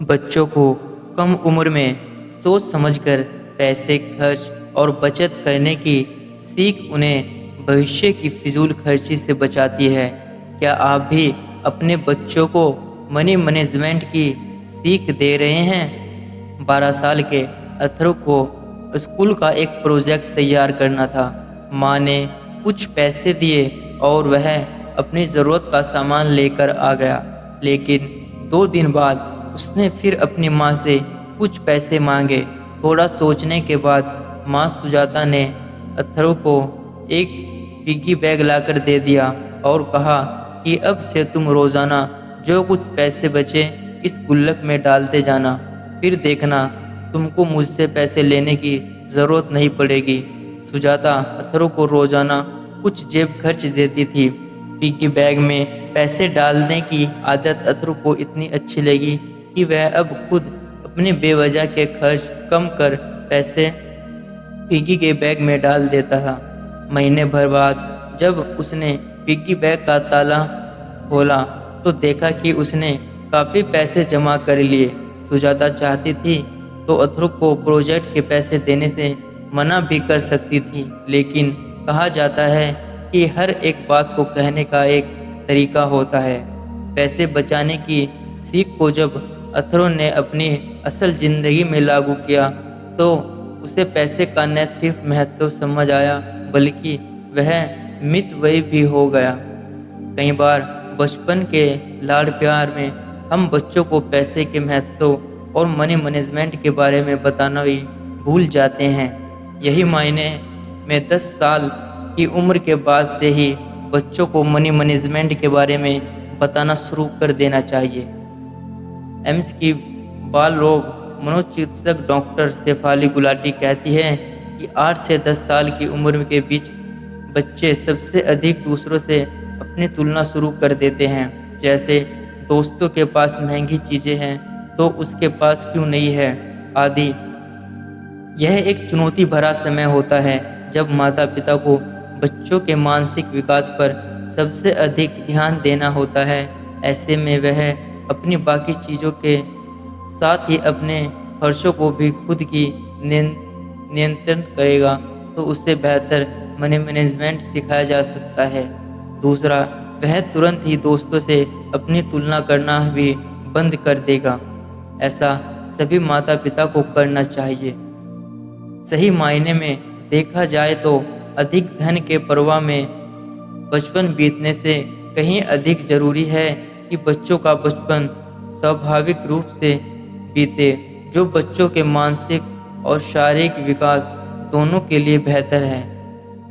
बच्चों को कम उम्र में सोच समझकर पैसे खर्च और बचत करने की सीख उन्हें भविष्य की फिजूल खर्ची से बचाती है। क्या आप भी अपने बच्चों को मनी मैनेजमेंट की सीख दे रहे हैं? 12 साल के अथर्व को स्कूल का एक प्रोजेक्ट तैयार करना था। माँ ने कुछ पैसे दिए और वह अपनी ज़रूरत का सामान लेकर आ गया, लेकिन 2 दिन बाद उसने फिर अपनी माँ से कुछ पैसे मांगे। थोड़ा सोचने के बाद माँ सुजाता ने अथर्व को एक पिग्गी बैग लाकर दे दिया और कहा कि अब से तुम रोज़ाना जो कुछ पैसे बचे इस गुल्लक में डालते जाना, फिर देखना तुमको मुझसे पैसे लेने की ज़रूरत नहीं पड़ेगी। सुजाता अथर्व को रोज़ाना कुछ जेब खर्च देती थी। पिग्गी बैग में पैसे डालने की आदत अथर्व को इतनी अच्छी लगी कि वह अब खुद अपने बेवजह के खर्च कम कर पैसे पिग्गी के बैग में डाल देता था। महीने भर बाद जब उसने पिग्गी बैग का ताला खोला तो देखा कि उसने काफ़ी पैसे जमा कर लिए। सुजाता चाहती थी तो अथर्व को प्रोजेक्ट के पैसे देने से मना भी कर सकती थी, लेकिन कहा जाता है कि हर एक बात को कहने का एक तरीका होता है। पैसे बचाने की सीख को जब अथर्व ने अपनी असल ज़िंदगी में लागू किया तो उसे पैसे का न सिर्फ महत्व समझ आया बल्कि वह मितव्ययी भी हो गया। कई बार बचपन के लाड़ प्यार में हम बच्चों को पैसे के महत्व और मनी मैनेजमेंट के बारे में बताना भी भूल जाते हैं। यही मायने में 10 साल की उम्र के बाद से ही बच्चों को मनी मैनेजमेंट के बारे में बताना शुरू कर देना चाहिए। एम्स की बाल रोग मनोचिकित्सक डॉक्टर शेफाली गुलाटी कहती है कि 8 से 10 साल की उम्र के बीच बच्चे सबसे अधिक दूसरों से अपनी तुलना शुरू कर देते हैं। जैसे दोस्तों के पास महंगी चीज़ें हैं तो उसके पास क्यों नहीं है आदि। यह एक चुनौती भरा समय होता है जब माता पिता को बच्चों के मानसिक विकास पर सबसे अधिक ध्यान देना होता है। ऐसे में वह अपनी बाकी चीज़ों के साथ ही अपने खर्चों को भी खुद की नियंत्रित करेगा तो उससे बेहतर मनी मैनेजमेंट सिखाया जा सकता है। दूसरा, वह तुरंत ही दोस्तों से अपनी तुलना करना भी बंद कर देगा। ऐसा सभी माता पिता को करना चाहिए। सही मायने में देखा जाए तो अधिक धन के परवाह में बचपन बीतने से कहीं अधिक जरूरी है कि बच्चों का बचपन स्वाभाविक रूप से बीते, जो बच्चों के मानसिक और शारीरिक विकास दोनों के लिए बेहतर है।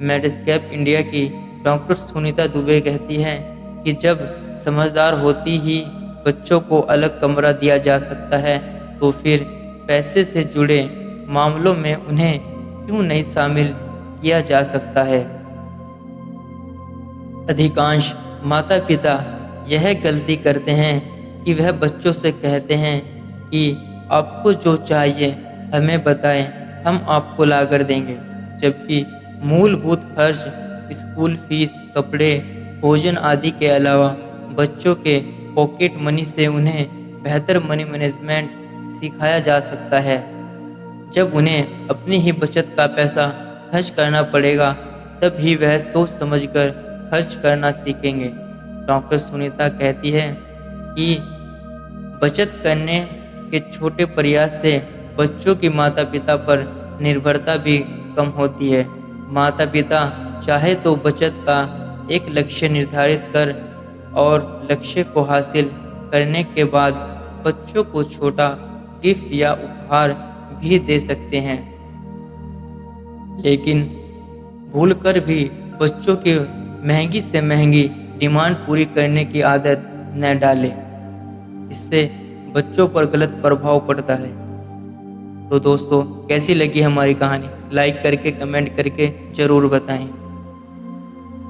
मेडस्केप इंडिया की डॉक्टर सुनीता दुबे कहती हैं कि जब समझदार होती ही बच्चों को अलग कमरा दिया जा सकता है तो फिर पैसे से जुड़े मामलों में उन्हें क्यों नहीं शामिल किया जा सकता है। अधिकांश माता पिता यह गलती करते हैं कि वह बच्चों से कहते हैं कि आपको जो चाहिए हमें बताएं, हम आपको ला कर देंगे, जबकि मूलभूत खर्च स्कूल फीस, कपड़े, भोजन आदि के अलावा बच्चों के पॉकेट मनी से उन्हें बेहतर मनी मैनेजमेंट सिखाया जा सकता है। जब उन्हें अपनी ही बचत का पैसा खर्च करना पड़ेगा तब ही वह सोच समझकर खर्च करना सीखेंगे। डॉक्टर सुनीता कहती है कि बचत करने के छोटे प्रयास से बच्चों की माता पिता पर निर्भरता भी कम होती है। माता पिता चाहे तो बचत का एक लक्ष्य निर्धारित कर और लक्ष्य को हासिल करने के बाद बच्चों को छोटा गिफ्ट या उपहार भी दे सकते हैं, लेकिन भूलकर भी बच्चों की महंगी से महंगी डिमांड पूरी करने की आदत न डालें। इससे बच्चों पर गलत प्रभाव पड़ता है। तो दोस्तों, कैसी लगी हमारी कहानी? लाइक करके कमेंट करके ज़रूर बताएं।